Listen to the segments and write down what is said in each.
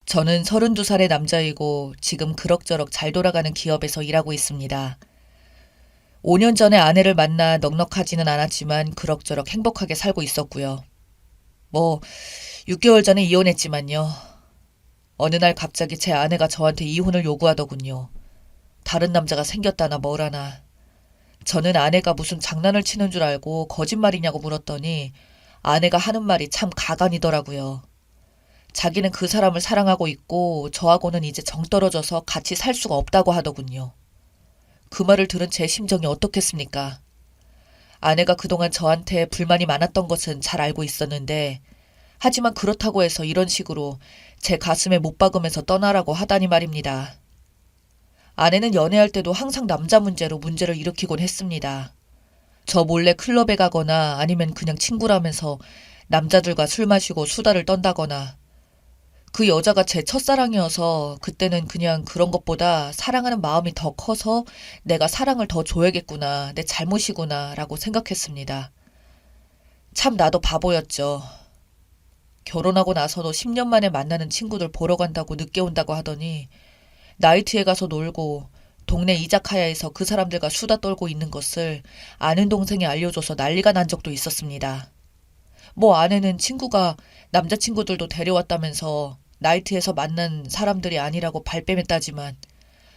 저는 32살의 남자이고 지금 그럭저럭 잘 돌아가는 기업에서 일하고 있습니다. 5년 전에 아내를 만나 넉넉하지는 않았지만 그럭저럭 행복하게 살고 있었고요. 뭐 6개월 전에 이혼했지만요. 어느 날 갑자기 제 아내가 저한테 이혼을 요구하더군요. 다른 남자가 생겼다나 뭐라나. 저는 아내가 무슨 장난을 치는 줄 알고 거짓말이냐고 물었더니 아내가 하는 말이 참 가관이더라고요. 자기는 그 사람을 사랑하고 있고 저하고는 이제 정 떨어져서 같이 살 수가 없다고 하더군요. 그 말을 들은 제 심정이 어떻겠습니까? 아내가 그동안 저한테 불만이 많았던 것은 잘 알고 있었는데 하지만 그렇다고 해서 이런 식으로 제 가슴에 못 박으면서 떠나라고 하다니 말입니다. 아내는 연애할 때도 항상 남자 문제로 문제를 일으키곤 했습니다. 저 몰래 클럽에 가거나 아니면 그냥 친구라면서 남자들과 술 마시고 수다를 떤다거나 그 여자가 제 첫사랑이어서 그때는 그냥 그런 것보다 사랑하는 마음이 더 커서 내가 사랑을 더 줘야겠구나, 내 잘못이구나 라고 생각했습니다. 참 나도 바보였죠. 결혼하고 나서도 10년 만에 만나는 친구들 보러 간다고 늦게 온다고 하더니 나이트에 가서 놀고 동네 이자카야에서 그 사람들과 수다 떨고 있는 것을 아는 동생이 알려줘서 난리가 난 적도 있었습니다. 뭐 아내는 친구가 남자친구들도 데려왔다면서 나이트에서 만난 사람들이 아니라고 발뺌했다지만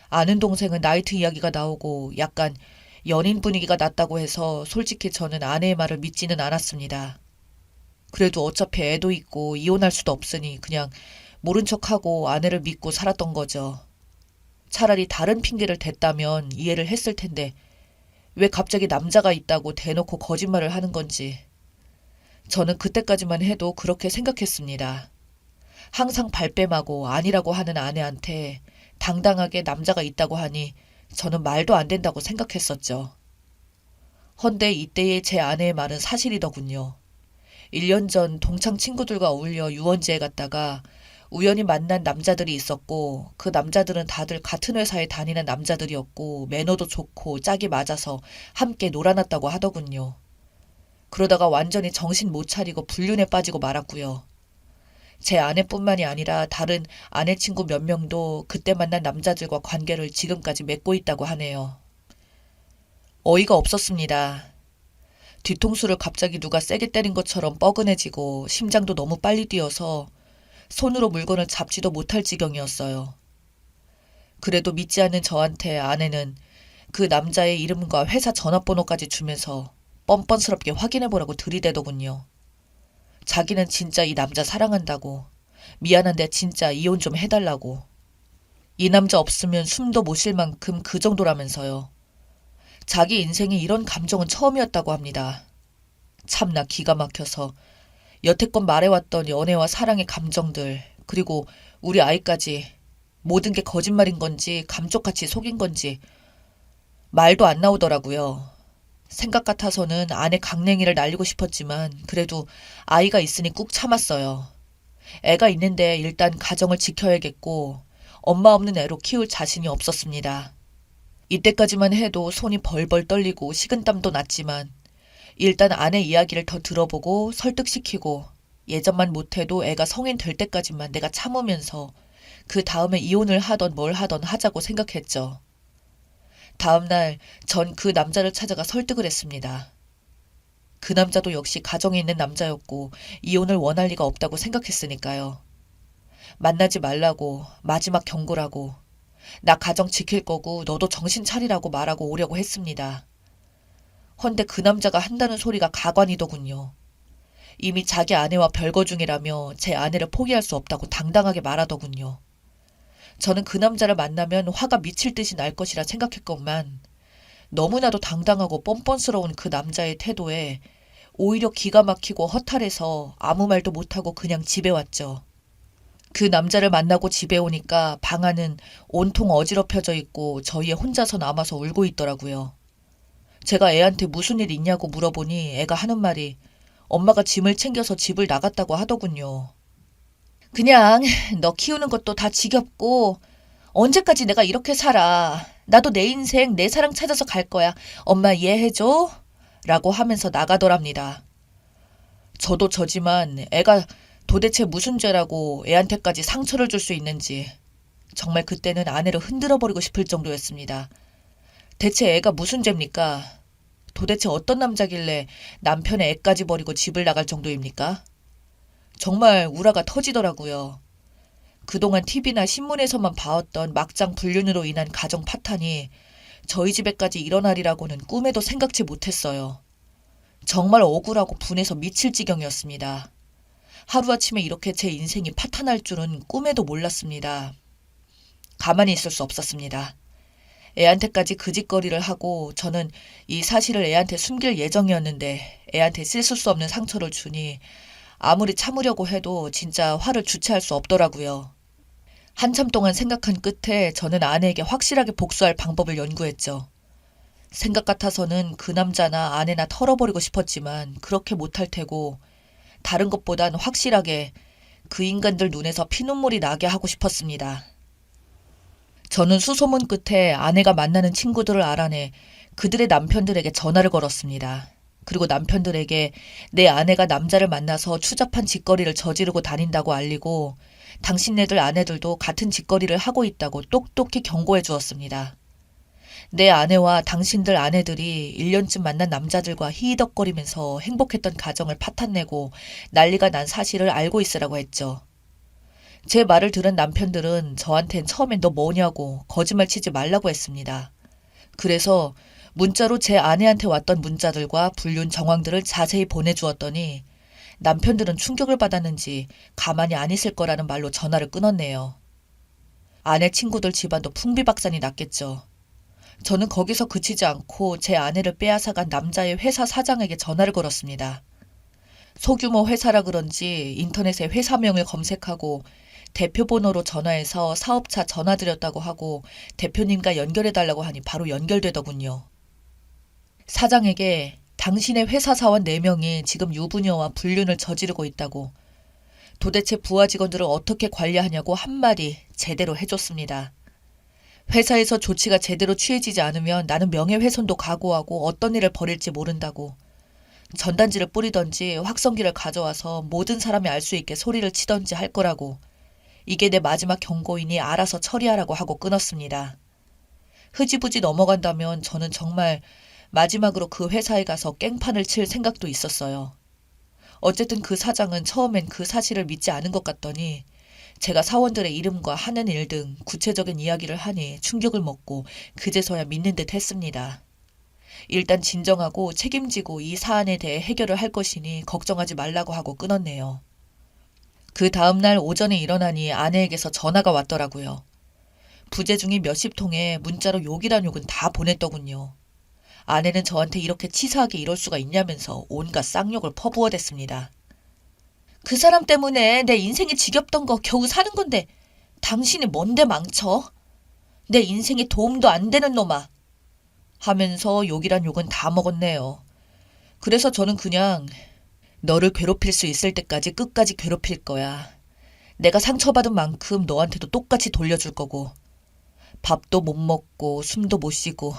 아는 동생은 나이트 이야기가 나오고 약간 연인 분위기가 났다고 해서 솔직히 저는 아내의 말을 믿지는 않았습니다. 그래도 어차피 애도 있고 이혼할 수도 없으니 그냥 모른 척하고 아내를 믿고 살았던 거죠. 차라리 다른 핑계를 댔다면 이해를 했을 텐데 왜 갑자기 남자가 있다고 대놓고 거짓말을 하는 건지. 저는 그때까지만 해도 그렇게 생각했습니다. 항상 발뺌하고 아니라고 하는 아내한테 당당하게 남자가 있다고 하니 저는 말도 안 된다고 생각했었죠. 헌데 이때의 제 아내의 말은 사실이더군요. 1년 전 동창 친구들과 어울려 유원지에 갔다가 우연히 만난 남자들이 있었고 그 남자들은 다들 같은 회사에 다니는 남자들이었고 매너도 좋고 짝이 맞아서 함께 놀아났다고 하더군요. 그러다가 완전히 정신 못 차리고 불륜에 빠지고 말았고요. 제 아내뿐만이 아니라 다른 아내 친구 몇 명도 그때 만난 남자들과 관계를 지금까지 맺고 있다고 하네요. 어이가 없었습니다. 뒤통수를 갑자기 누가 세게 때린 것처럼 뻐근해지고 심장도 너무 빨리 뛰어서 손으로 물건을 잡지도 못할 지경이었어요. 그래도 믿지 않는 저한테 아내는 그 남자의 이름과 회사 전화번호까지 주면서 뻔뻔스럽게 확인해보라고 들이대더군요. 자기는 진짜 이 남자 사랑한다고, 미안한데 진짜 이혼 좀 해달라고. 이 남자 없으면 숨도 못 쉴 만큼 그 정도라면서요. 자기 인생에 이런 감정은 처음이었다고 합니다. 참나 기가 막혀서 여태껏 말해왔던 연애와 사랑의 감정들, 그리고 우리 아이까지 모든 게 거짓말인 건지 감쪽같이 속인 건지 말도 안 나오더라고요. 생각 같아서는 아내 강냉이를 날리고 싶었지만 그래도 아이가 있으니 꾹 참았어요. 애가 있는데 일단 가정을 지켜야겠고 엄마 없는 애로 키울 자신이 없었습니다. 이때까지만 해도 손이 벌벌 떨리고 식은땀도 났지만 일단 아내 이야기를 더 들어보고 설득시키고 예전만 못해도 애가 성인 될 때까지만 내가 참으면서 그 다음에 이혼을 하던 뭘 하던 하자고 생각했죠. 다음날 전 그 남자를 찾아가 설득을 했습니다. 그 남자도 역시 가정에 있는 남자였고 이혼을 원할 리가 없다고 생각했으니까요. 만나지 말라고 마지막 경고라고 나 가정 지킬 거고 너도 정신 차리라고 말하고 오려고 했습니다. 헌데 그 남자가 한다는 소리가 가관이더군요. 이미 자기 아내와 별거 중이라며 제 아내를 포기할 수 없다고 당당하게 말하더군요. 저는 그 남자를 만나면 화가 미칠 듯이 날 것이라 생각했건만 너무나도 당당하고 뻔뻔스러운 그 남자의 태도에 오히려 기가 막히고 허탈해서 아무 말도 못하고 그냥 집에 왔죠. 그 남자를 만나고 집에 오니까 방 안은 온통 어지럽혀져 있고 저희에 혼자서 남아서 울고 있더라고요. 제가 애한테 무슨 일 있냐고 물어보니 애가 하는 말이 엄마가 짐을 챙겨서 집을 나갔다고 하더군요. 그냥 너 키우는 것도 다 지겹고 언제까지 내가 이렇게 살아. 나도 내 인생 내 사랑 찾아서 갈 거야. 엄마 이해해줘? 라고 하면서 나가더랍니다. 저도 저지만 애가 도대체 무슨 죄라고 애한테까지 상처를 줄 수 있는지 정말 그때는 아내를 흔들어버리고 싶을 정도였습니다. 대체 애가 무슨 죄입니까? 도대체 어떤 남자길래 남편의 애까지 버리고 집을 나갈 정도입니까? 정말 우라가 터지더라고요. 그동안 TV나 신문에서만 봐왔던 막장 불륜으로 인한 가정 파탄이 저희 집에까지 일어나리라고는 꿈에도 생각지 못했어요. 정말 억울하고 분해서 미칠 지경이었습니다. 하루아침에 이렇게 제 인생이 파탄날 줄은 꿈에도 몰랐습니다. 가만히 있을 수 없었습니다. 애한테까지 그 짓거리를 하고 저는 이 사실을 애한테 숨길 예정이었는데 애한테 씻을 수 없는 상처를 주니 아무리 참으려고 해도 진짜 화를 주체할 수 없더라고요. 한참 동안 생각한 끝에 저는 아내에게 확실하게 복수할 방법을 연구했죠. 생각 같아서는 그 남자나 아내나 털어버리고 싶었지만 그렇게 못할 테고 다른 것보단 확실하게 그 인간들 눈에서 피눈물이 나게 하고 싶었습니다. 저는 수소문 끝에 아내가 만나는 친구들을 알아내 그들의 남편들에게 전화를 걸었습니다. 그리고 남편들에게 내 아내가 남자를 만나서 추잡한 짓거리를 저지르고 다닌다고 알리고 당신네들 아내들도 같은 짓거리를 하고 있다고 똑똑히 경고해 주었습니다. 내 아내와 당신들 아내들이 1년쯤 만난 남자들과 히히덕거리면서 행복했던 가정을 파탄내고 난리가 난 사실을 알고 있으라고 했죠. 제 말을 들은 남편들은 저한텐 처음엔 너 뭐냐고 거짓말 치지 말라고 했습니다. 그래서 문자로 제 아내한테 왔던 문자들과 불륜 정황들을 자세히 보내주었더니 남편들은 충격을 받았는지 가만히 안 있을 거라는 말로 전화를 끊었네요. 아내 친구들 집안도 풍비박산이 났겠죠. 저는 거기서 그치지 않고 제 아내를 빼앗아간 남자의 회사 사장에게 전화를 걸었습니다. 소규모 회사라 그런지 인터넷에 회사명을 검색하고 대표 번호로 전화해서 사업차 전화드렸다고 하고 대표님과 연결해달라고 하니 바로 연결되더군요. 사장에게 당신의 회사 사원 4명이 지금 유부녀와 불륜을 저지르고 있다고 도대체 부하 직원들을 어떻게 관리하냐고 한마디 제대로 해줬습니다. 회사에서 조치가 제대로 취해지지 않으면 나는 명예훼손도 각오하고 어떤 일을 벌일지 모른다고 전단지를 뿌리던지 확성기를 가져와서 모든 사람이 알 수 있게 소리를 치던지 할 거라고 이게 내 마지막 경고이니 알아서 처리하라고 하고 끊었습니다. 흐지부지 넘어간다면 저는 정말 마지막으로 그 회사에 가서 깽판을 칠 생각도 있었어요. 어쨌든 그 사장은 처음엔 그 사실을 믿지 않은 것 같더니 제가 사원들의 이름과 하는 일 등 구체적인 이야기를 하니 충격을 먹고 그제서야 믿는 듯 했습니다. 일단 진정하고 책임지고 이 사안에 대해 해결을 할 것이니 걱정하지 말라고 하고 끊었네요. 그 다음날 오전에 일어나니 아내에게서 전화가 왔더라고요. 부재중이 몇십 통에 문자로 욕이란 욕은 다 보냈더군요. 아내는 저한테 이렇게 치사하게 이럴 수가 있냐면서 온갖 쌍욕을 퍼부어댔습니다. 그 사람 때문에 내 인생이 지겹던 거 겨우 사는 건데 당신이 뭔데 망쳐? 내 인생에 도움도 안 되는 놈아. 하면서 욕이란 욕은 다 먹었네요. 그래서 저는 그냥 너를 괴롭힐 수 있을 때까지 끝까지 괴롭힐 거야. 내가 상처받은 만큼 너한테도 똑같이 돌려줄 거고 밥도 못 먹고 숨도 못 쉬고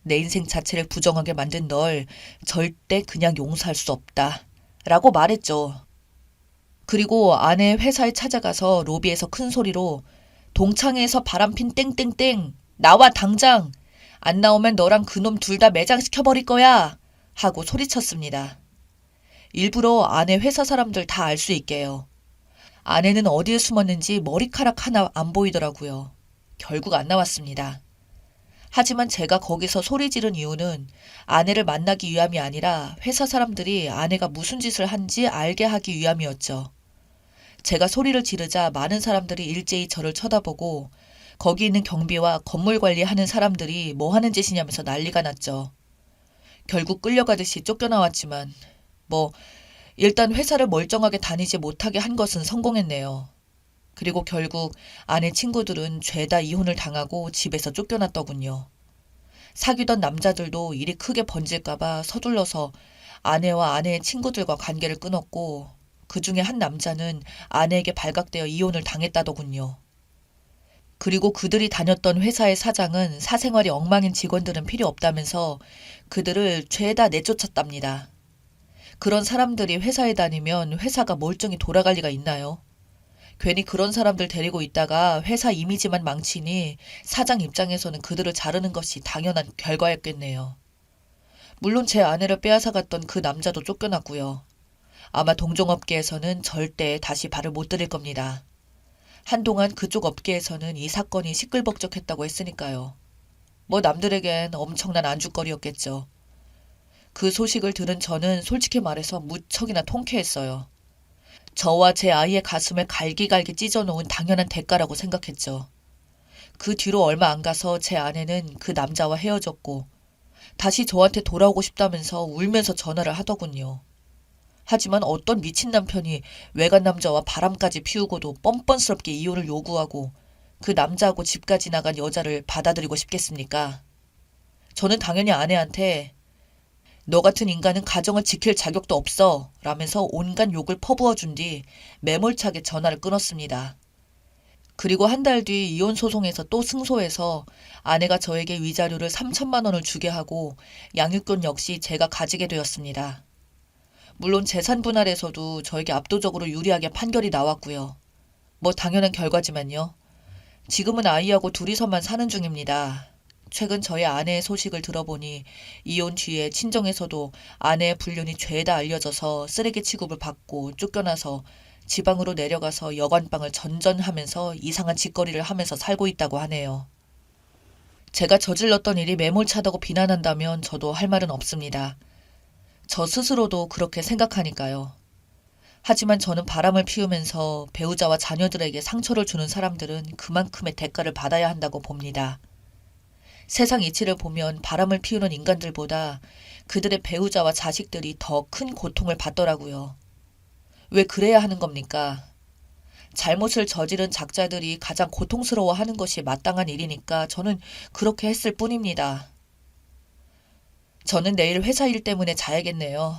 내 인생 자체를 부정하게 만든 널 절대 그냥 용서할 수 없다. 라고 말했죠. 그리고 아내 회사에 찾아가서 로비에서 큰 소리로 동창회에서 바람핀 땡땡땡 나와 당장 안 나오면 너랑 그놈 둘 다 매장시켜버릴 거야 하고 소리쳤습니다. 일부러 아내 회사 사람들 다 알 수 있게요. 아내는 어디에 숨었는지 머리카락 하나 안 보이더라고요. 결국 안 나왔습니다. 하지만 제가 거기서 소리 지른 이유는 아내를 만나기 위함이 아니라 회사 사람들이 아내가 무슨 짓을 한지 알게 하기 위함이었죠. 제가 소리를 지르자 많은 사람들이 일제히 저를 쳐다보고 거기 있는 경비와 건물 관리하는 사람들이 뭐 하는 짓이냐면서 난리가 났죠. 결국 끌려가듯이 쫓겨나왔지만 일단 회사를 멀쩡하게 다니지 못하게 한 것은 성공했네요. 그리고 결국 아내 친구들은 죄다 이혼을 당하고 집에서 쫓겨났더군요. 사귀던 남자들도 일이 크게 번질까봐 서둘러서 아내와 아내의 친구들과 관계를 끊었고 그 중에 한 남자는 아내에게 발각되어 이혼을 당했다더군요. 그리고 그들이 다녔던 회사의 사장은 사생활이 엉망인 직원들은 필요 없다면서 그들을 죄다 내쫓았답니다. 그런 사람들이 회사에 다니면 회사가 멀쩡히 돌아갈 리가 있나요? 괜히 그런 사람들 데리고 있다가 회사 이미지만 망치니 사장 입장에서는 그들을 자르는 것이 당연한 결과였겠네요. 물론 제 아내를 빼앗아갔던 그 남자도 쫓겨났고요. 아마 동종업계에서는 절대 다시 발을 못 들일 겁니다. 한동안 그쪽 업계에서는 이 사건이 시끌벅적했다고 했으니까요. 뭐 남들에겐 엄청난 안주거리였겠죠. 그 소식을 들은 저는 솔직히 말해서 무척이나 통쾌했어요. 저와 제 아이의 가슴을 갈기갈기 찢어놓은 당연한 대가라고 생각했죠. 그 뒤로 얼마 안 가서 제 아내는 그 남자와 헤어졌고 다시 저한테 돌아오고 싶다면서 울면서 전화를 하더군요. 하지만 어떤 미친 남편이 외간 남자와 바람까지 피우고도 뻔뻔스럽게 이혼을 요구하고 그 남자하고 집까지 나간 여자를 받아들이고 싶겠습니까? 저는 당연히 아내한테 너 같은 인간은 가정을 지킬 자격도 없어 라면서 온갖 욕을 퍼부어준 뒤 매몰차게 전화를 끊었습니다. 그리고 한 달 뒤 이혼 소송에서 또 승소해서 아내가 저에게 위자료를 3천만 원을 주게 하고 양육권 역시 제가 가지게 되었습니다. 물론 재산 분할에서도 저에게 압도적으로 유리하게 판결이 나왔고요. 뭐 당연한 결과지만요. 지금은 아이하고 둘이서만 사는 중입니다. 최근 저희 아내의 소식을 들어보니 이혼 뒤에 친정에서도 아내의 불륜이 죄다 알려져서 쓰레기 취급을 받고 쫓겨나서 지방으로 내려가서 여관방을 전전하면서 이상한 짓거리를 하면서 살고 있다고 하네요. 제가 저질렀던 일이 매몰차다고 비난한다면 저도 할 말은 없습니다. 저 스스로도 그렇게 생각하니까요. 하지만 저는 바람을 피우면서 배우자와 자녀들에게 상처를 주는 사람들은 그만큼의 대가를 받아야 한다고 봅니다. 세상 이치를 보면 바람을 피우는 인간들보다 그들의 배우자와 자식들이 더 큰 고통을 받더라고요. 왜 그래야 하는 겁니까? 잘못을 저지른 작자들이 가장 고통스러워하는 것이 마땅한 일이니까 저는 그렇게 했을 뿐입니다. 저는 내일 회사 일 때문에 자야겠네요.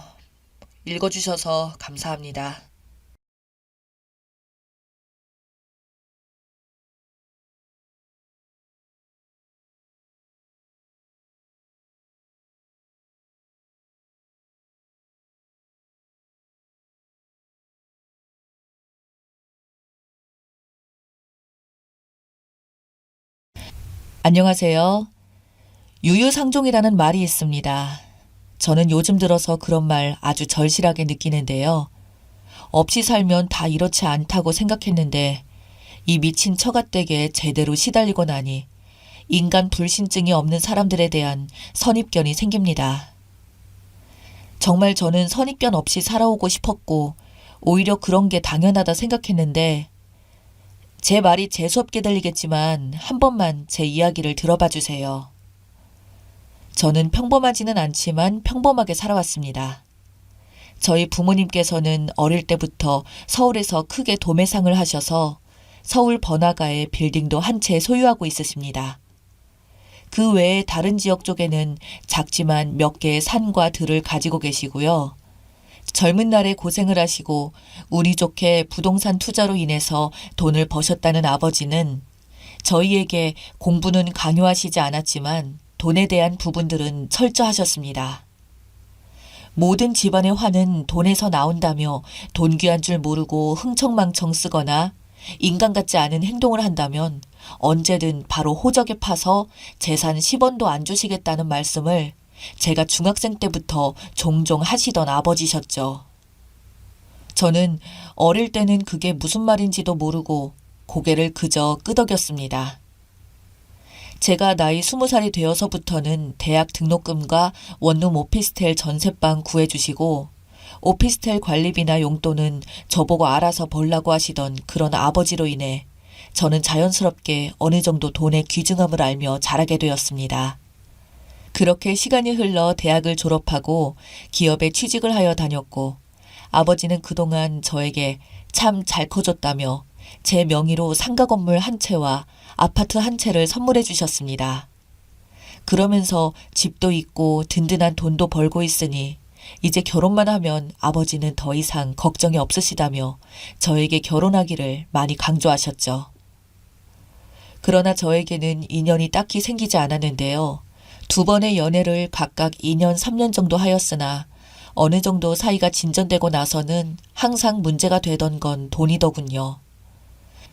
읽어주셔서 감사합니다. 안녕하세요. 유유상종이라는 말이 있습니다. 저는 요즘 들어서 그런 말 아주 절실하게 느끼는데요. 없이 살면 다 이렇지 않다고 생각했는데 이 미친 처갓댁에 제대로 시달리고 나니 인간 불신증이 없는 사람들에 대한 선입견이 생깁니다. 정말 저는 선입견 없이 살아오고 싶었고 오히려 그런 게 당연하다 생각했는데 제 말이 재수없게 들리겠지만 한 번만 제 이야기를 들어봐 주세요. 저는 평범하지는 않지만 평범하게 살아왔습니다. 저희 부모님께서는 어릴 때부터 서울에서 크게 도매상을 하셔서 서울 번화가에 빌딩도 한 채 소유하고 있으십니다. 그 외에 다른 지역 쪽에는 작지만 몇 개의 산과 들을 가지고 계시고요. 젊은 날에 고생을 하시고 운이 좋게 부동산 투자로 인해서 돈을 버셨다는 아버지는 저희에게 공부는 강요하시지 않았지만 돈에 대한 부분들은 철저하셨습니다. 모든 집안의 화는 돈에서 나온다며 돈 귀한 줄 모르고 흥청망청 쓰거나 인간 같지 않은 행동을 한다면 언제든 바로 호적에 파서 재산 10원도 안 주시겠다는 말씀을 제가 중학생 때부터 종종 하시던 아버지셨죠. 저는 어릴 때는 그게 무슨 말인지도 모르고 고개를 그저 끄덕였습니다. 제가 나이 20살이 되어서부터는 대학 등록금과 원룸 오피스텔 전셋방 구해주시고 오피스텔 관리비나 용돈은 저보고 알아서 벌라고 하시던 그런 아버지로 인해 저는 자연스럽게 어느 정도 돈의 귀중함을 알며 자라게 되었습니다. 그렇게 시간이 흘러 대학을 졸업하고 기업에 취직을 하여 다녔고 아버지는 그동안 저에게 참 잘 커줬다며 제 명의로 상가 건물 한 채와 아파트 한 채를 선물해 주셨습니다. 그러면서 집도 있고 든든한 돈도 벌고 있으니 이제 결혼만 하면 아버지는 더 이상 걱정이 없으시다며 저에게 결혼하기를 많이 강조하셨죠. 그러나 저에게는 인연이 딱히 생기지 않았는데요. 두 번의 연애를 각각 2년, 3년 정도 하였으나 어느 정도 사이가 진전되고 나서는 항상 문제가 되던 건 돈이더군요.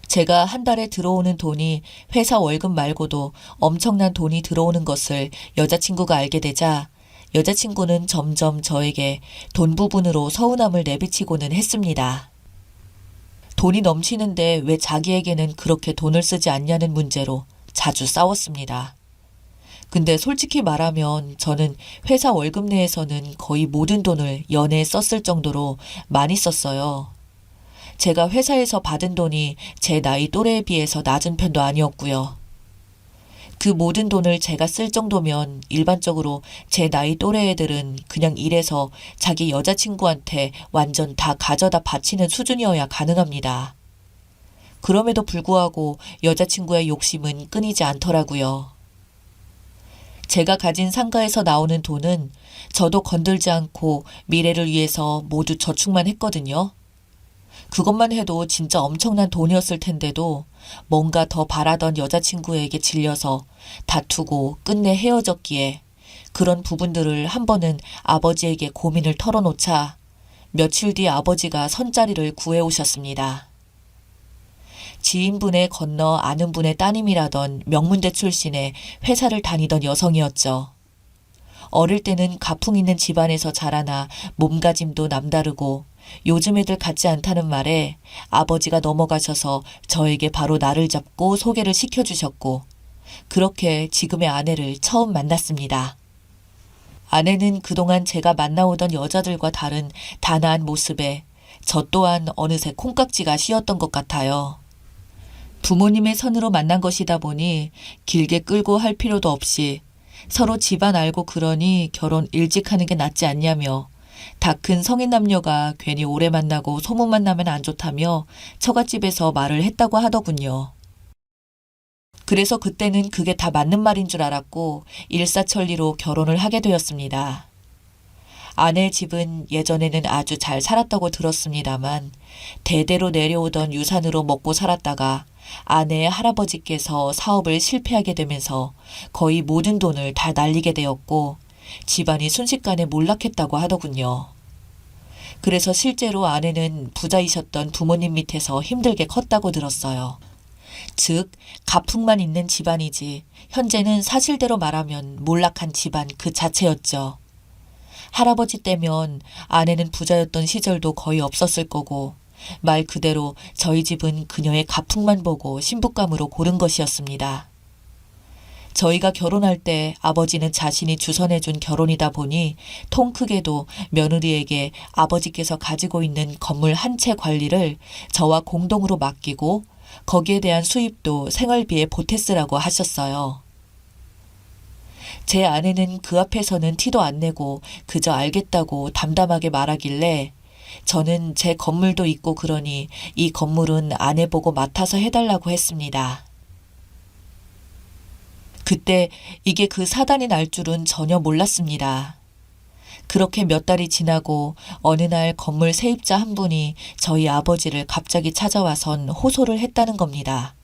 제가 한 달에 들어오는 돈이 회사 월급 말고도 엄청난 돈이 들어오는 것을 여자친구가 알게 되자 여자친구는 점점 저에게 돈 부분으로 서운함을 내비치고는 했습니다. 돈이 넘치는데 왜 자기에게는 그렇게 돈을 쓰지 않냐는 문제로 자주 싸웠습니다. 근데 솔직히 말하면 저는 회사 월급 내에서는 거의 모든 돈을 연애에 썼을 정도로 많이 썼어요. 제가 회사에서 받은 돈이 제 나이 또래에 비해서 낮은 편도 아니었고요. 그 모든 돈을 제가 쓸 정도면 일반적으로 제 나이 또래 애들은 그냥 일해서 자기 여자친구한테 완전 다 가져다 바치는 수준이어야 가능합니다. 그럼에도 불구하고 여자친구의 욕심은 끊이지 않더라고요. 제가 가진 상가에서 나오는 돈은 저도 건들지 않고 미래를 위해서 모두 저축만 했거든요. 그것만 해도 진짜 엄청난 돈이었을 텐데도 뭔가 더 바라던 여자친구에게 질려서 다투고 끝내 헤어졌기에 그런 부분들을 한 번은 아버지에게 고민을 털어놓자 며칠 뒤 아버지가 선자리를 구해오셨습니다. 지인분의 건너 아는 분의 따님이라던 명문대 출신의 회사를 다니던 여성이었죠. 어릴 때는 가풍 있는 집안에서 자라나 몸가짐도 남다르고 요즘 애들 같지 않다는 말에 아버지가 넘어가셔서 저에게 바로 나를 잡고 소개를 시켜주셨고 그렇게 지금의 아내를 처음 만났습니다. 아내는 그동안 제가 만나오던 여자들과 다른 단아한 모습에 저 또한 어느새 콩깍지가 씌었던 것 같아요. 부모님의 선으로 만난 것이다 보니 길게 끌고 할 필요도 없이 서로 집안 알고 그러니 결혼 일찍 하는 게 낫지 않냐며 다 큰 성인 남녀가 괜히 오래 만나고 소문만 나면 안 좋다며 처갓집에서 말을 했다고 하더군요. 그래서 그때는 그게 다 맞는 말인 줄 알았고 일사천리로 결혼을 하게 되었습니다. 아내 집은 예전에는 아주 잘 살았다고 들었습니다만 대대로 내려오던 유산으로 먹고 살았다가 아내의 할아버지께서 사업을 실패하게 되면서 거의 모든 돈을 다 날리게 되었고 집안이 순식간에 몰락했다고 하더군요. 그래서 실제로 아내는 부자이셨던 부모님 밑에서 힘들게 컸다고 들었어요. 즉, 가풍만 있는 집안이지 현재는 사실대로 말하면 몰락한 집안 그 자체였죠. 할아버지 때면 아내는 부자였던 시절도 거의 없었을 거고 말 그대로 저희 집은 그녀의 가풍만 보고 신부감으로 고른 것이었습니다. 저희가 결혼할 때 아버지는 자신이 주선해준 결혼이다 보니 통 크게도 며느리에게 아버지께서 가지고 있는 건물 한 채 관리를 저와 공동으로 맡기고 거기에 대한 수입도 생활비에 보탰으라고 하셨어요. 제 아내는 그 앞에서는 티도 안 내고 그저 알겠다고 담담하게 말하길래 저는 제 건물도 있고 그러니 이 건물은 아내 보고 맡아서 해달라고 했습니다. 그때 이게 그 사단이 날 줄은 전혀 몰랐습니다. 그렇게 몇 달이 지나고 어느 날 건물 세입자 한 분이 저희 아버지를 갑자기 찾아와선 호소를 했다는 겁니다.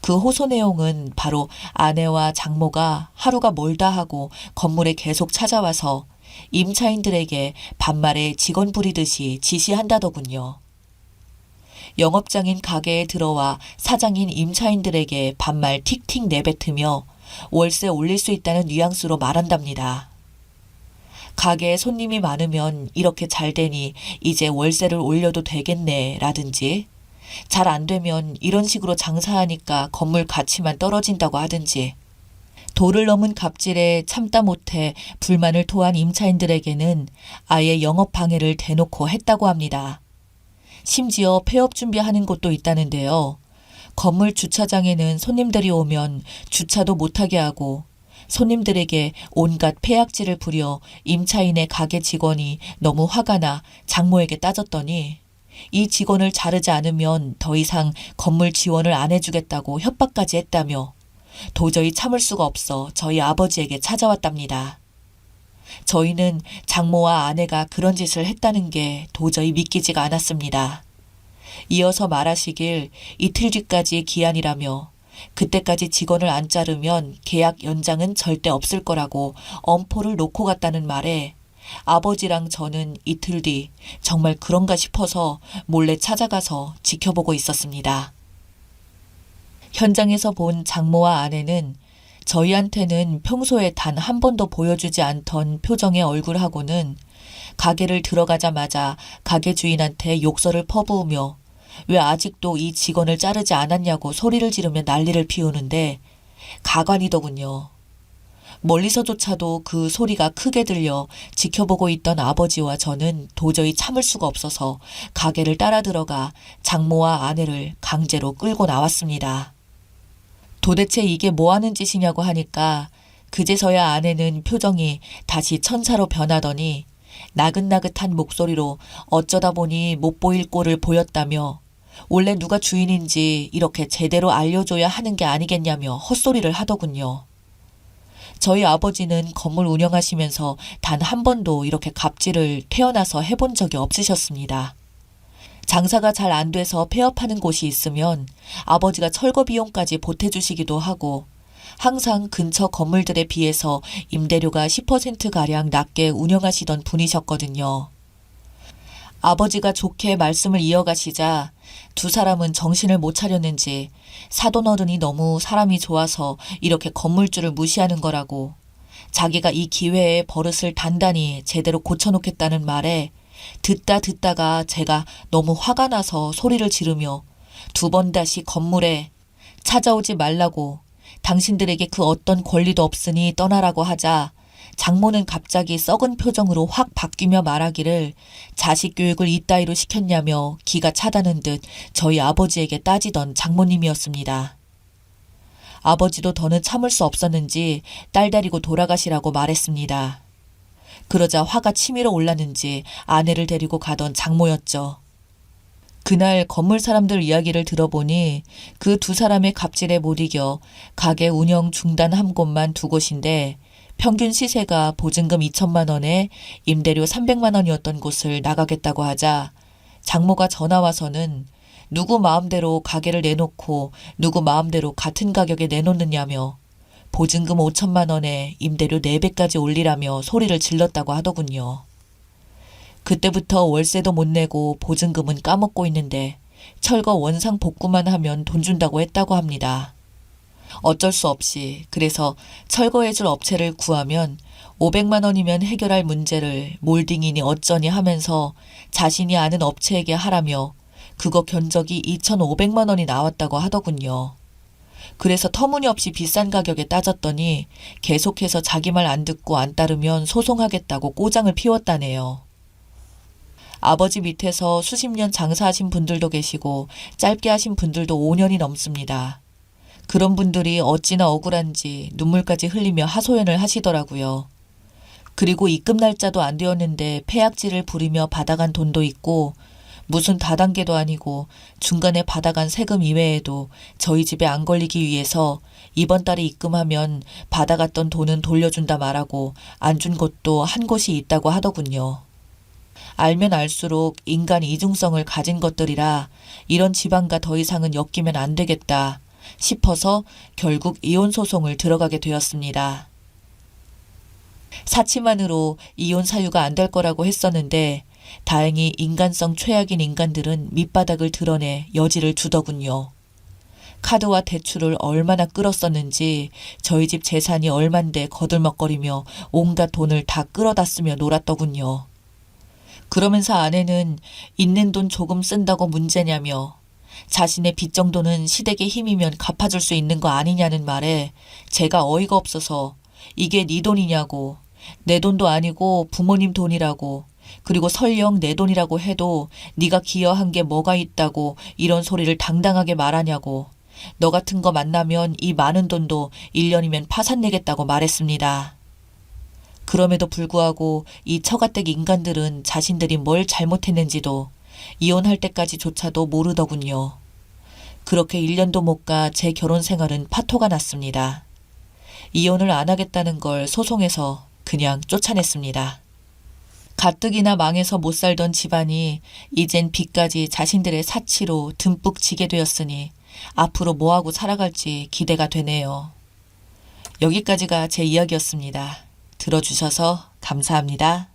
그 호소 내용은 바로 아내와 장모가 하루가 멀다 하고 건물에 계속 찾아와서 임차인들에게 반말에 직원 부리듯이 지시한다더군요. 영업장인 가게에 들어와 사장인 임차인들에게 반말 틱틱 내뱉으며 월세 올릴 수 있다는 뉘앙스로 말한답니다. 가게에 손님이 많으면 이렇게 잘 되니 이제 월세를 올려도 되겠네 라든지 잘 안 되면 이런 식으로 장사하니까 건물 가치만 떨어진다고 하든지 도를 넘은 갑질에 참다 못해 불만을 토한 임차인들에게는 아예 영업 방해를 대놓고 했다고 합니다. 심지어 폐업 준비하는 곳도 있다는데요. 건물 주차장에는 손님들이 오면 주차도 못하게 하고 손님들에게 온갖 폐악질을 부려 임차인의 가게 직원이 너무 화가 나 장모에게 따졌더니 이 직원을 자르지 않으면 더 이상 건물 지원을 안 해주겠다고 협박까지 했다며 도저히 참을 수가 없어 저희 아버지에게 찾아왔답니다. 저희는 장모와 아내가 그런 짓을 했다는 게 도저히 믿기지가 않았습니다. 이어서 말하시길 이틀 뒤까지 기한이라며 그때까지 직원을 안 자르면 계약 연장은 절대 없을 거라고 엄포를 놓고 갔다는 말에 아버지랑 저는 이틀 뒤 정말 그런가 싶어서 몰래 찾아가서 지켜보고 있었습니다. 현장에서 본 장모와 아내는 저희한테는 평소에 단 한 번도 보여주지 않던 표정의 얼굴하고는 가게를 들어가자마자 가게 주인한테 욕설을 퍼부으며 왜 아직도 이 직원을 자르지 않았냐고 소리를 지르며 난리를 피우는데 가관이더군요. 멀리서조차도 그 소리가 크게 들려 지켜보고 있던 아버지와 저는 도저히 참을 수가 없어서 가게를 따라 들어가 장모와 아내를 강제로 끌고 나왔습니다. 도대체 이게 뭐 하는 짓이냐고 하니까 그제서야 아내는 표정이 다시 천사로 변하더니 나긋나긋한 목소리로 어쩌다 보니 못 보일 꼴을 보였다며 원래 누가 주인인지 이렇게 제대로 알려줘야 하는 게 아니겠냐며 헛소리를 하더군요. 저희 아버지는 건물 운영하시면서 단 한 번도 이렇게 갑질을 태어나서 해본 적이 없으셨습니다. 장사가 잘 안 돼서 폐업하는 곳이 있으면 아버지가 철거 비용까지 보태주시기도 하고 항상 근처 건물들에 비해서 임대료가 10%가량 낮게 운영하시던 분이셨거든요. 아버지가 좋게 말씀을 이어가시자 두 사람은 정신을 못 차렸는지 사돈어른이 너무 사람이 좋아서 이렇게 건물주를 무시하는 거라고 자기가 이 기회에 버릇을 단단히 제대로 고쳐놓겠다는 말에 듣다가 제가 너무 화가 나서 소리를 지르며 두 번 다시 건물에 찾아오지 말라고 당신들에게 그 어떤 권리도 없으니 떠나라고 하자 장모는 갑자기 썩은 표정으로 확 바뀌며 말하기를 자식 교육을 이따위로 시켰냐며 기가 차다는 듯 저희 아버지에게 따지던 장모님이었습니다. 아버지도 더는 참을 수 없었는지 딸 데리고 돌아가시라고 말했습니다. 그러자 화가 치밀어 올랐는지 아내를 데리고 가던 장모였죠. 그날 건물 사람들 이야기를 들어보니 그 두 사람의 갑질에 못 이겨 가게 운영 중단한 곳만 두 곳인데 평균 시세가 보증금 2천만 원에 임대료 300만 원이었던 곳을 나가겠다고 하자 장모가 전화 와서는 누구 마음대로 가게를 내놓고 누구 마음대로 같은 가격에 내놓느냐며 보증금 5천만 원에 임대료 4배까지 올리라며 소리를 질렀다고 하더군요. 그때부터 월세도 못 내고 보증금은 까먹고 있는데 철거 원상 복구만 하면 돈 준다고 했다고 합니다. 어쩔 수 없이 그래서 철거해줄 업체를 구하면 500만 원이면 해결할 문제를 몰딩이니 어쩌니 하면서 자신이 아는 업체에게 하라며 그거 견적이 2,500만 원이 나왔다고 하더군요. 그래서 터무니없이 비싼 가격에 따졌더니 계속해서 자기 말 안 듣고 안 따르면 소송하겠다고 꼬장을 피웠다네요. 아버지 밑에서 수십 년 장사하신 분들도 계시고 짧게 하신 분들도 5년이 넘습니다. 그런 분들이 어찌나 억울한지 눈물까지 흘리며 하소연을 하시더라고요. 그리고 입금 날짜도 안 되었는데 폐악질을 부리며 받아간 돈도 있고 무슨 다단계도 아니고 중간에 받아간 세금 이외에도 저희 집에 안 걸리기 위해서 이번 달에 입금하면 받아갔던 돈은 돌려준다 말하고 안 준 곳도 한 곳이 있다고 하더군요. 알면 알수록 인간 이중성을 가진 것들이라 이런 집안과 더 이상은 엮이면 안 되겠다 싶어서 결국 이혼 소송을 들어가게 되었습니다. 사치만으로 이혼 사유가 안 될 거라고 했었는데 다행히 인간성 최악인 인간들은 밑바닥을 드러내 여지를 주더군요. 카드와 대출을 얼마나 끌었었는지 저희 집 재산이 얼만데 거들먹거리며 온갖 돈을 다 끌어다 쓰며 놀았더군요. 그러면서 아내는 있는 돈 조금 쓴다고 문제냐며 자신의 빚 정도는 시댁의 힘이면 갚아줄 수 있는 거 아니냐는 말에 제가 어이가 없어서 이게 네 돈이냐고 내 돈도 아니고 부모님 돈이라고 그리고 설령 내 돈이라고 해도 네가 기여한 게 뭐가 있다고 이런 소리를 당당하게 말하냐고 너 같은 거 만나면 이 많은 돈도 1년이면 파산내겠다고 말했습니다. 그럼에도 불구하고 이 처가댁 인간들은 자신들이 뭘 잘못했는지도 이혼할 때까지조차도 모르더군요. 그렇게 1년도 못 가 제 결혼 생활은 파토가 났습니다. 이혼을 안 하겠다는 걸 소송해서 그냥 쫓아냈습니다. 가뜩이나 망해서 못 살던 집안이 이젠 빚까지 자신들의 사치로 듬뿍 지게 되었으니 앞으로 뭐하고 살아갈지 기대가 되네요. 여기까지가 제 이야기였습니다. 들어주셔서 감사합니다.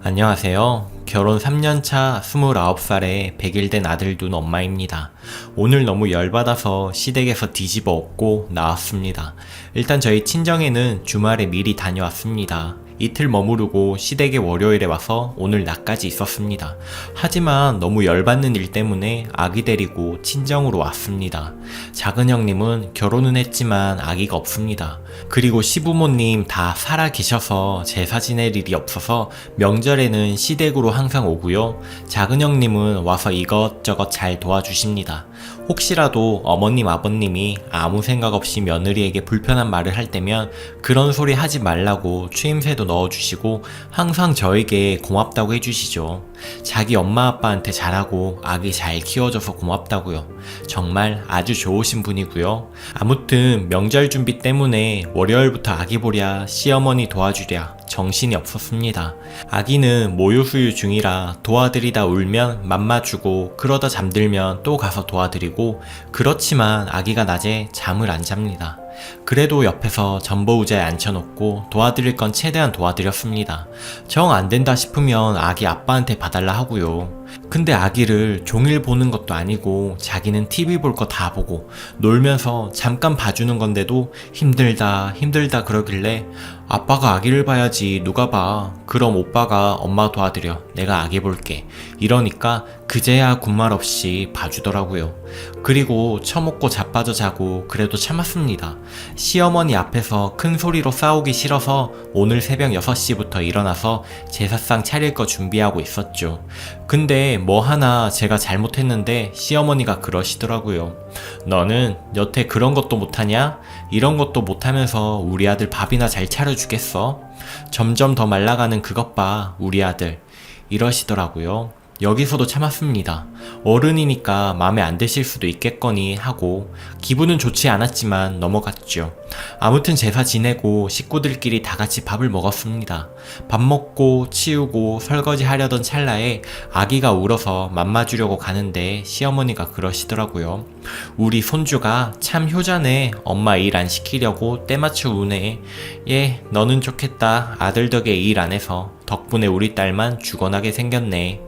안녕하세요. 결혼 3년차 29살에 100일 된 아들 둔 엄마입니다. 오늘 너무 열받아서 시댁에서 뒤집어 엎고 나왔습니다. 일단 저희 친정에는 주말에 미리 다녀왔습니다. 이틀 머무르고 시댁에 월요일에 와서 오늘 낮까지 있었습니다. 하지만 너무 열받는 일 때문에 아기 데리고 친정으로 왔습니다. 작은 형님은 결혼은 했지만 아기가 없습니다. 그리고 시부모님 다 살아 계셔서 제사 지낼 일이 없어서 명절에는 시댁으로 항상 오고요. 작은 형님은 와서 이것저것 잘 도와주십니다. 혹시라도 어머님 아버님이 아무 생각 없이 며느리에게 불편한 말을 할 때면 그런 소리 하지 말라고 추임새도 넣어주시고 항상 저에게 고맙다고 해주시죠. 자기 엄마 아빠한테 잘하고 아기 잘 키워줘서 고맙다고요. 정말 아주 좋으신 분이고요. 아무튼 명절 준비 때문에 월요일부터 아기 보랴 시어머니 도와주랴 정신이 없었습니다. 아기는 모유수유 중이라 도와드리다 울면 맘마 주고 그러다 잠들면 또 가서 도와드리고, 그렇지만 아기가 낮에 잠을 안 잡니다. 그래도 옆에서 전보의자에 앉혀놓고 도와드릴 건 최대한 도와드렸습니다. 정 안 된다 싶으면 아기 아빠한테 봐달라 하고요. 근데 아기를 종일 보는 것도 아니고 자기는 TV 볼 거 다 보고 놀면서 잠깐 봐주는 건데도 힘들다 그러길래 아빠가 아기를 봐야지 누가 봐. 그럼 오빠가 엄마 도와드려. 내가 아기 볼게. 이러니까 그제야 군말 없이 봐주더라고요. 그리고 처먹고 자빠져 자고 그래도 참았습니다. 시어머니 앞에서 큰 소리로 싸우기 싫어서 오늘 새벽 6시부터 일어나서 제사상 차릴 거 준비하고 있었죠. 근데 뭐 하나 제가 잘못했는데 시어머니가 그러시더라고요. 너는 여태 그런 것도 못하냐? 이런 것도 못하면서 우리 아들 밥이나 잘 차려주겠어? 점점 더 말라가는 그것 봐, 우리 아들. 이러시더라고요. 여기서도 참았습니다. 어른이니까 마음에 안 드실 수도 있겠거니 하고 기분은 좋지 않았지만 넘어갔죠. 아무튼 제사 지내고 식구들끼리 다 같이 밥을 먹었습니다. 밥 먹고 치우고 설거지 하려던 찰나에 아기가 울어서 맘마 주려고 가는데 시어머니가 그러시더라고요. 우리 손주가 참 효자네. 엄마 일 안 시키려고 때맞춰 우네. 예, 너는 좋겠다. 아들 덕에 일 안 해서 덕분에 우리 딸만 죽어나게 생겼네.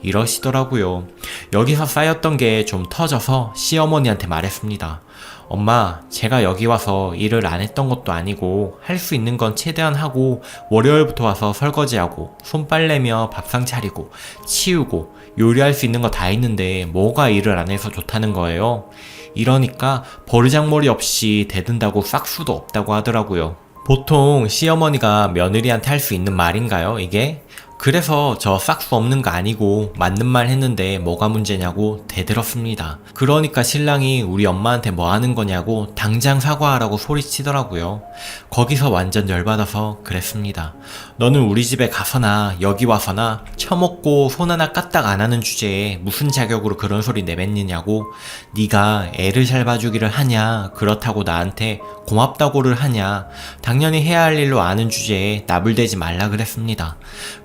이러시더라고요. 여기서 쌓였던 게 좀 터져서 시어머니한테 말했습니다. 엄마, 제가 여기 와서 일을 안 했던 것도 아니고 할 수 있는 건 최대한 하고 월요일부터 와서 설거지하고 손빨래며 밥상 차리고 치우고 요리할 수 있는 거 다 했는데 뭐가 일을 안 해서 좋다는 거예요? 이러니까 버르장머리 없이 대든다고 싹수도 없다고 하더라고요. 보통 시어머니가 며느리한테 할 수 있는 말인가요, 이게? 그래서 저 싹수 없는 거 아니고 맞는 말 했는데 뭐가 문제냐고 대들었습니다. 그러니까 신랑이 우리 엄마한테 뭐 하는 거냐고 당장 사과하라고 소리치더라고요. 거기서 완전 열받아서 그랬습니다. 너는 우리 집에 가서나 여기 와서나 처먹고 손 하나 까딱 안 하는 주제에 무슨 자격으로 그런 소리 내뱉느냐고. 네가 애를 잘 봐주기를 하냐, 그렇다고 나한테 고맙다고를 하냐. 당연히 해야 할 일로 아는 주제에 나불대지 말라 그랬습니다.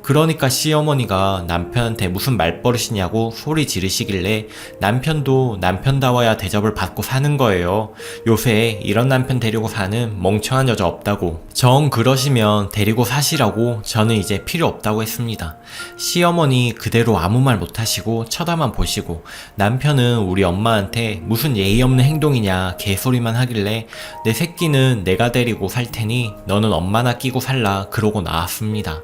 그러니까 시어머니가 남편한테 무슨 말버릇이냐고 소리 지르시길래 남편도 남편다워야 대접을 받고 사는 거예요. 요새 이런 남편 데리고 사는 멍청한 여자 없다고. 정 그러시면 데리고 사시라고 저는 이제 필요 없다고 했습니다. 시어머니 그대로 아무 말 못하시고 쳐다만 보시고 남편은 우리 엄마한테 무슨 예의 없는 행동이냐 개소리만 하길래 내 새끼는 내가 데리고 살 테니 너는 엄마나 끼고 살라 그러고 나왔습니다.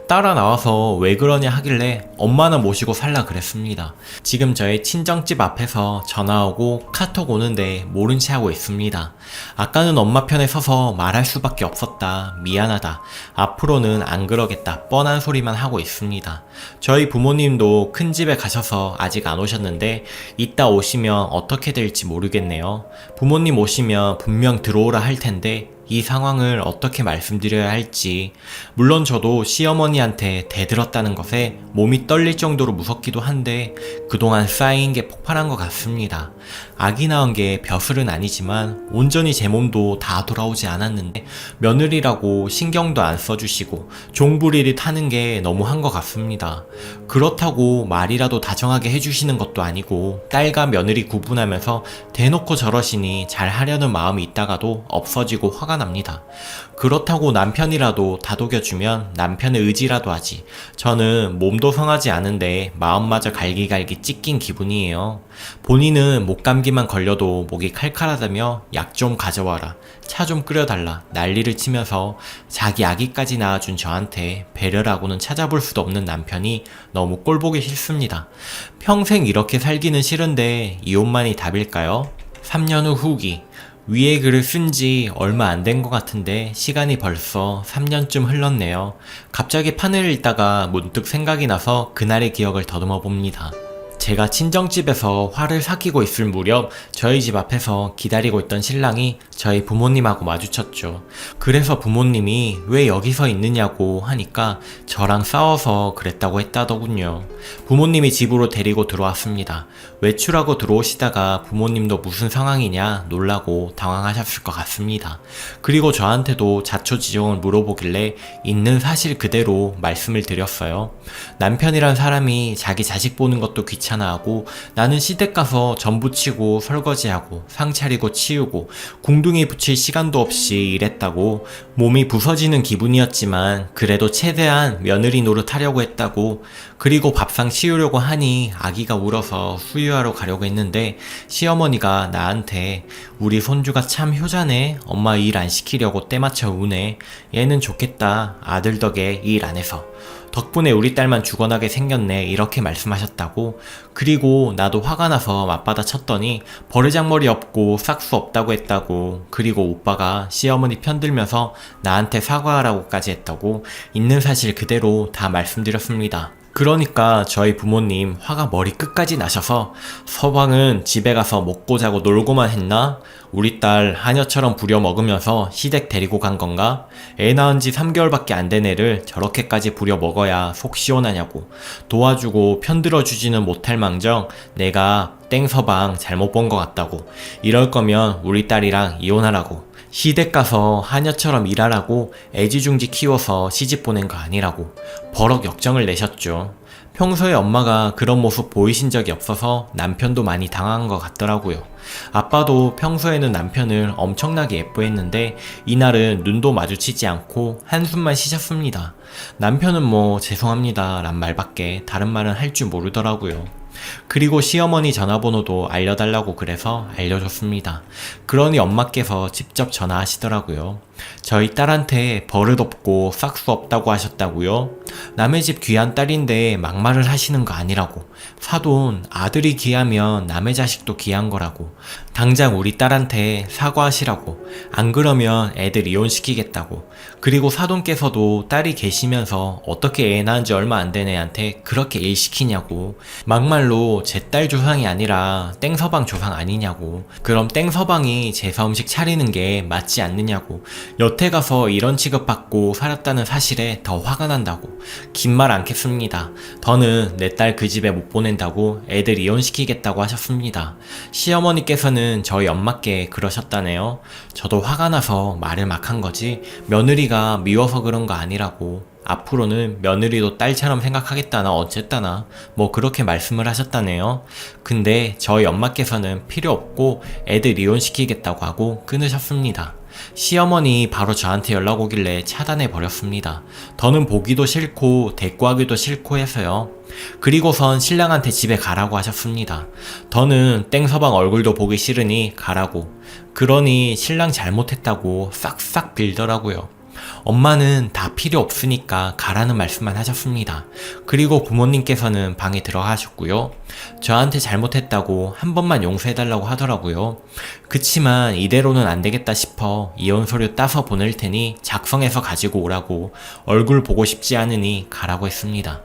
따라 나와서 왜 그러냐 하길래 엄마나 모시고 살라 그랬습니다. 지금 저의 친정집 앞에서 전화 오고 카톡 오는데 모른 채 하고 있습니다. 아까는 엄마 편에 서서 말할 수밖에 없었다. 미안하다. 앞으로는 안 그러겠다. 뻔한 소리만 하고 있습니다. 저희 부모님도 큰 집에 가셔서 아직 안 오셨는데 이따 오시면 어떻게 될지 모르겠네요. 부모님 오시면 분명 들어오라 할 텐데 이 상황을 어떻게 말씀드려야 할지. 물론 저도 시어머니한테 대들었다는 것에 몸이 떨릴 정도로 무섭기도 한데 그동안 쌓인 게 폭발한 것 같습니다. 아기 낳은 게 벼슬은 아니지만 온전히 제 몸도 다 돌아오지 않았는데 며느리라고 신경도 안 써주시고 종부리를 타는 게 너무한 것 같습니다. 그렇다고 말이라도 다정하게 해주시는 것도 아니고 딸과 며느리 구분하면서 대놓고 저러시니 잘 하려는 마음이 있다가도 없어지고 화가 납니다. 그렇다고 남편이라도 다독여주면 남편의 의지라도 하지. 저는 몸도 성하지 않은데 마음마저 갈기갈기 찢긴 기분이에요. 본인은 목감기만 걸려도 목이 칼칼하다며 약 좀 가져와라, 차 좀 끓여달라 난리를 치면서 자기 아기까지 낳아준 저한테 배려라고는 찾아볼 수도 없는 남편이 너무 꼴보기 싫습니다. 평생 이렇게 살기는 싫은데 이혼만이 답일까요? 3년 후 후기. 위에 글을 쓴 지 얼마 안 된 것 같은데 시간이 벌써 3년쯤 흘렀네요. 갑자기 판을 읽다가 문득 생각이 나서 그날의 기억을 더듬어 봅니다. 제가 친정집에서 화를 삭히고 있을 무렵 저희 집 앞에서 기다리고 있던 신랑이 저희 부모님하고 마주쳤죠. 그래서 부모님이 왜 여기서 있느냐고 하니까 저랑 싸워서 그랬다고 했다더군요. 부모님이 집으로 데리고 들어왔습니다. 외출하고 들어오시다가 부모님도 무슨 상황이냐 놀라고 당황하셨을 것 같습니다. 그리고 저한테도 자초지종을 물어보길래 있는 사실 그대로 말씀을 드렸어요. 남편이란 사람이 자기 자식 보는 것도 귀찮아하고 나는 시댁 가서 전 부치고 설거지하고 상 차리고 치우고 궁둥이 붙일 시간도 없이 일했다고. 몸이 부서지는 기분이었지만 그래도 최대한 며느리 노릇하려고 했다고. 그리고 밥상 치우려고 하니 아기가 울어서 수유하러 가려고 했는데 시어머니가 나한테 우리 손주가 참 효자네, 엄마 일 안 시키려고 때맞춰 우네, 얘는 좋겠다, 아들 덕에 일 안 해서 덕분에 우리 딸만 죽어나게 생겼네, 이렇게 말씀하셨다고. 그리고 나도 화가 나서 맞받아 쳤더니 버르장머리 없고 싹수 없다고 했다고. 그리고 오빠가 시어머니 편들면서 나한테 사과하라고까지 했다고. 있는 사실 그대로 다 말씀드렸습니다. 그러니까 저희 부모님 화가 머리 끝까지 나셔서 서방은 집에 가서 먹고 자고 놀고만 했나? 우리 딸 하녀처럼 부려먹으면서 시댁 데리고 간 건가? 애 낳은 지 3개월밖에 안 된 애를 저렇게까지 부려먹어야 속 시원하냐고. 도와주고 편들어주지는 못할 망정 내가 땡서방 잘못 본 것 같다고. 이럴 거면 우리 딸이랑 이혼하라고. 시댁 가서 하녀처럼 일하라고 애지중지 키워서 시집 보낸 거 아니라고 버럭 역정을 내셨죠. 평소에 엄마가 그런 모습 보이신 적이 없어서 남편도 많이 당황한 것 같더라고요. 아빠도 평소에는 남편을 엄청나게 예뻐했는데 이날은 눈도 마주치지 않고 한숨만 쉬셨습니다. 남편은 뭐 죄송합니다 란 말밖에 다른 말은 할 줄 모르더라고요. 그리고 시어머니 전화번호도 알려달라고 그래서 알려줬습니다. 그러니 엄마께서 직접 전화하시더라고요. 저희 딸한테 버릇 없고 싹수 없다고 하셨다고요? 남의 집 귀한 딸인데 막말을 하시는 거 아니라고. 사돈, 아들이 귀하면 남의 자식도 귀한 거라고. 당장 우리 딸한테 사과하시라고. 안 그러면 애들 이혼시키겠다고. 그리고 사돈께서도 딸이 계시면서 어떻게 애 낳은 지 얼마 안 된 애한테 그렇게 일 시키냐고. 막말로 제 딸 조상이 아니라 땡서방 조상 아니냐고. 그럼 땡서방이 제사 음식 차리는 게 맞지 않느냐고. 여태 가서 이런 취급받고 살았다는 사실에 더 화가 난다고. 긴 말 않겠습니다. 더는 내 딸 그 집에 못 보낸다고 애들 이혼시키겠다고 하셨습니다. 시어머니께서는 저희 엄마께 그러셨다네요. 저도 화가 나서 말을 막 한 거지 며느리가 미워서 그런 거 아니라고. 앞으로는 며느리도 딸처럼 생각하겠다나 어쨌다나 뭐 그렇게 말씀을 하셨다네요. 근데 저희 엄마께서는 필요 없고 애들 이혼시키겠다고 하고 끊으셨습니다. 시어머니 바로 저한테 연락 오길래 차단해 버렸습니다. 더는 보기도 싫고 대꾸하기도 싫고 해서요. 그리고선 신랑한테 집에 가라고 하셨습니다. 더는 땡서방 얼굴도 보기 싫으니 가라고. 그러니 신랑 잘못했다고 싹싹 빌더라고요. 엄마는 다 필요 없으니까 가라는 말씀만 하셨습니다. 그리고 부모님께서는 방에 들어가셨고요. 저한테 잘못했다고 한 번만 용서해달라고 하더라고요. 그치만 이대로는 안 되겠다 싶어 이혼 서류 따서 보낼 테니 작성해서 가지고 오라고. 얼굴 보고 싶지 않으니 가라고 했습니다.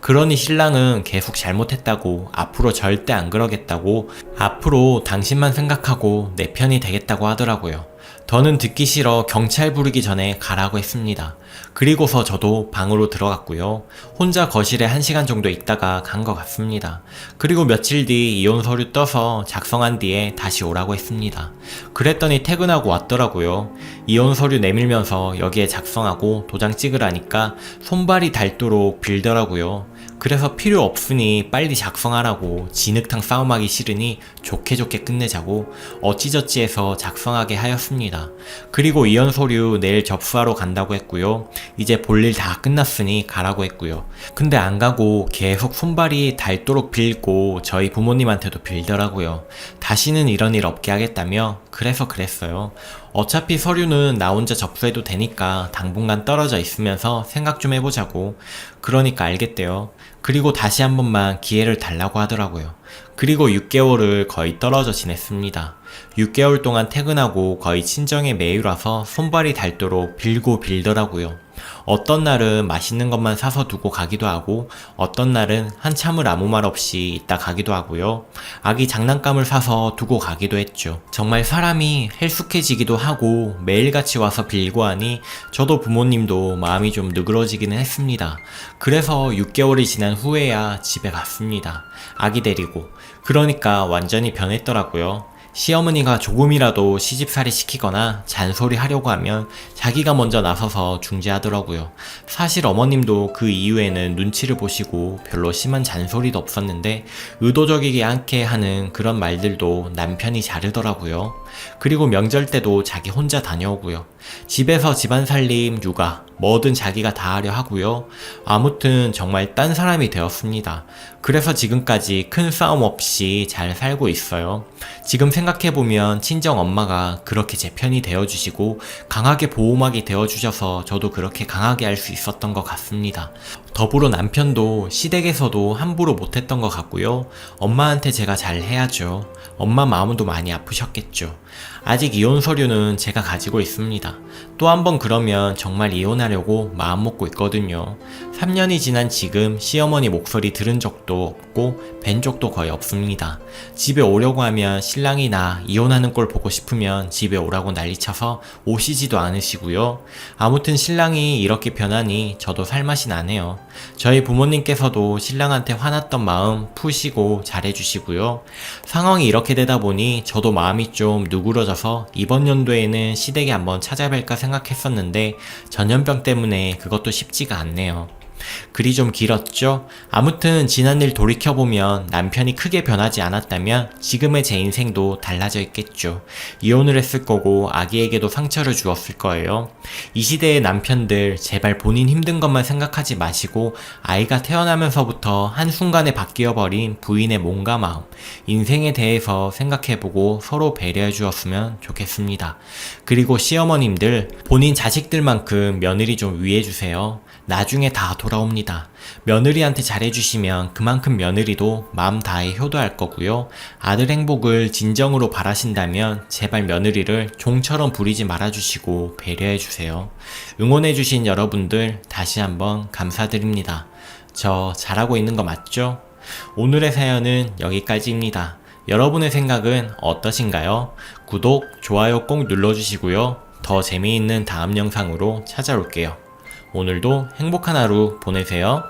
그러니 신랑은 계속 잘못했다고, 앞으로 절대 안 그러겠다고, 앞으로 당신만 생각하고 내 편이 되겠다고 하더라고요. 더는 듣기 싫어 경찰 부르기 전에 가라고 했습니다. 그리고서 저도 방으로 들어갔고요. 혼자 거실에 1시간 정도 있다가 간 것 같습니다. 그리고 며칠 뒤 이혼 서류 떠서 작성한 뒤에 다시 오라고 했습니다. 그랬더니 퇴근하고 왔더라고요. 이혼 서류 내밀면서 여기에 작성하고 도장 찍으라니까 손발이 닳도록 빌더라고요. 그래서 필요 없으니 빨리 작성하라고 진흙탕 싸움하기 싫으니 좋게 끝내자고 어찌저찌 해서 작성하게 하였습니다. 그리고 이혼 서류 내일 접수하러 간다고 했고요. 이제 볼일 다 끝났으니 가라고 했고요. 근데 안 가고 계속 손발이 닳도록 빌고 저희 부모님한테도 빌더라고요. 다시는 이런 일 없게 하겠다며 그래서 그랬어요. 어차피 서류는 나 혼자 접수해도 되니까 당분간 떨어져 있으면서 생각 좀 해보자고. 그러니까 알겠대요. 그리고 다시 한 번만 기회를 달라고 하더라고요. 그리고 6개월을 거의 떨어져 지냈습니다. 6개월 동안 퇴근하고 거의 친정에 매일 와서 손발이 닳도록 빌고 빌더라고요. 어떤 날은 맛있는 것만 사서 두고 가기도 하고 어떤 날은 한참을 아무 말 없이 있다 가기도 하고요. 아기 장난감을 사서 두고 가기도 했죠. 정말 사람이 헬쑥해지기도 하고 매일같이 와서 빌고 하니 저도 부모님도 마음이 좀 느그러지기는 했습니다. 그래서 6개월이 지난 후에야 집에 갔습니다. 아기 데리고. 그러니까 완전히 변했더라고요. 시어머니가 조금이라도 시집살이 시키거나 잔소리 하려고 하면 자기가 먼저 나서서 중재하더라고요. 사실 어머님도 그 이후에는 눈치를 보시고 별로 심한 잔소리도 없었는데 의도적이지 않게 하는 그런 말들도 남편이 자르더라고요. 그리고 명절 때도 자기 혼자 다녀오고요. 집에서 집안 살림, 육아, 뭐든 자기가 다 하려 하고요. 아무튼 정말 딴 사람이 되었습니다. 그래서 지금까지 큰 싸움 없이 잘 살고 있어요. 지금 생각해보면 친정 엄마가 그렇게 제 편이 되어주시고 강하게 보호막이 되어주셔서 저도 그렇게 강하게 할 수 있었던 것 같습니다. 더불어 남편도 시댁에서도 함부로 못했던 것 같고요. 엄마한테 제가 잘 해야죠. 엄마 마음도 많이 아프셨겠죠. 아직 이혼 서류는 제가 가지고 있습니다. 또 한 번 그러면 정말 이혼하려고 마음먹고 있거든요. 3년이 지난 지금 시어머니 목소리 들은 적도 없고 뵌 적도 거의 없습니다. 집에 오려고 하면 신랑이 나 이혼하는 꼴 보고 싶으면 집에 오라고 난리쳐서 오시지도 않으시고요. 아무튼 신랑이 이렇게 변하니 저도 살맛이 나네요. 저희 부모님께서도 신랑한테 화났던 마음 푸시고 잘해주시고요. 상황이 이렇게 되다 보니 저도 마음이 좀 누그러져서 이번 연도에는 시댁에 한번 찾아뵐까 생각했었는데 전염병 때문에 그것도 쉽지가 않네요. 글이 좀 길었죠? 아무튼 지난 일 돌이켜보면 남편이 크게 변하지 않았다면 지금의 제 인생도 달라져 있겠죠. 이혼을 했을 거고 아기에게도 상처를 주었을 거예요. 이 시대의 남편들 제발 본인 힘든 것만 생각하지 마시고 아이가 태어나면서부터 한순간에 바뀌어버린 부인의 몸과 마음, 인생에 대해서 생각해보고 서로 배려해 주었으면 좋겠습니다. 그리고 시어머님들 본인 자식들만큼 며느리 좀 위해주세요. 나중에 다 돌아옵니다. 며느리한테 잘해주시면 그만큼 며느리도 마음 다해 효도할 거고요. 아들 행복을 진정으로 바라신다면 제발 며느리를 종처럼 부리지 말아주시고 배려해주세요. 응원해주신 여러분들 다시 한번 감사드립니다. 저 잘하고 있는 거 맞죠? 오늘의 사연은 여기까지입니다. 여러분의 생각은 어떠신가요? 구독, 좋아요 꼭 눌러주시고요. 더 재미있는 다음 영상으로 찾아올게요. 오늘도 행복한 하루 보내세요.